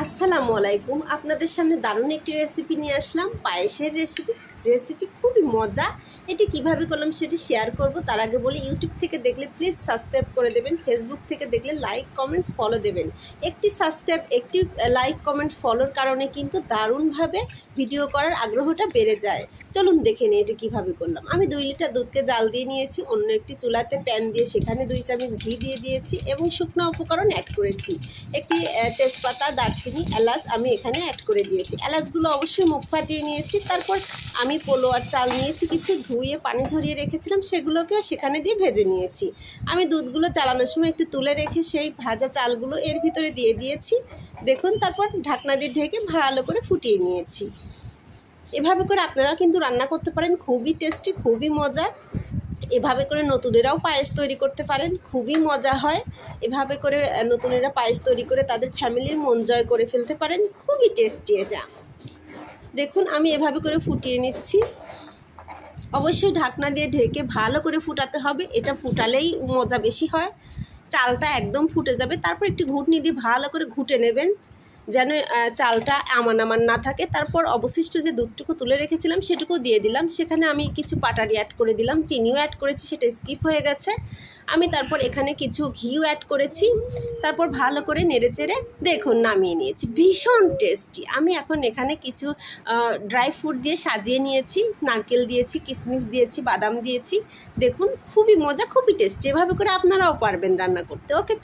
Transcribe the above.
আসসালামু আলাইকুম। আপনাদের সামনে দারুণ একটি রেসিপি নিয়ে আসলাম, পায়েসের রেসিপি খুবই মজা। এটি কিভাবে করলাম সেটি শেয়ার করব। তার আগে বলি, ইউটিউব থেকে দেখলে প্লিজ সাবস্ক্রাইব করে দেবেন, ফেসবুক থেকে দেখলে লাইক কমেন্টস ফলো দেবেন। একটি সাবস্ক্রাইব, একটি লাইক কমেন্ট ফলোর কারণে কিন্তু দারুণভাবে ভিডিও করার আগ্রহটা বেড়ে যায়। চলুন দেখে নিই এটা কীভাবে করলাম। আমি 2 লিটার দুধকে জাল দিয়ে নিয়েছি, অন্য একটি চুলাতে প্যান দিয়ে সেখানে 2 চামচ ঘি দিয়ে দিয়েছি এবং শুকনো উপকরণ অ্যাড করেছি। একটি তেজপাতা, দারচিনি, এলাচ আমি এখানে অ্যাড করে দিয়েছি। এলাচগুলো অবশ্যই মুখ ফাটিয়ে নিয়েছি। তারপর আমি পোলো আর চাল নিয়েছি, কিছু ধুয়ে পানি ঝরিয়ে রেখেছিলাম, সেগুলোকেও সেখানে দিয়ে ভেজে নিয়েছি। আমি দুধগুলো চালানোর সময় একটু তুলে রেখে সেই ভাজা চালগুলো এর ভিতরে দিয়ে দিয়েছি। দেখুন, তারপর ঢাকনা দিয়ে ঢেকে ভালো করে ফুটিয়ে নিয়েছি। এভাবে করে আপনারা কিন্তু রান্না করতে পারেন, খুবই টেস্টি, খুবই মজার। এভাবে করে নতুনেরাও পায়েস তৈরি করতে পারেন, খুবই মজা হয়। এভাবে করে নতুনেরা পায়েস তৈরি করে তাদের ফ্যামিলির মন জয় করে ফেলতে পারেন, খুবই টেস্টি এটা। দেখুন, আমি এভাবে করে ফুটিয়ে নিচ্ছি। অবশ্যই ঢাকনা দিয়ে ঢেকে ভালো করে ফুটাতে হবে, এটা ফুটালেই মজা বেশি হয়। চালটা একদম ফুটে যাবে, তারপর একটি ঘুটনি দিয়ে ভালো করে ঘুটে নেবেন, যেন চালটা আমান না থাকে। তারপর অবশিষ্ট যে দুধটুকু তুলে রেখেছিলাম সেটুকু দিয়ে দিলাম। সেখানে আমি কিছু পাটারি অ্যাড করে দিলাম, চিনিও অ্যাড করেছি, সেটা স্কিপ হয়ে গেছে। আমি তারপর এখানে কিছু ঘিও অ্যাড করেছি। তারপর ভালো করে নেড়েচেড়ে দেখুন নামিয়ে নিয়েছি, ভীষণ টেস্টি। আমি এখন এখানে কিছু ড্রাই ফ্রুট দিয়ে সাজিয়ে নিয়েছি, নারকেল দিয়েছি, কিশমিশ দিয়েছি, বাদাম দিয়েছি। দেখুন, খুবই মজা, খুবই টেস্টি। এভাবে করে আপনারাও পারবেন রান্না করতে। ওকে।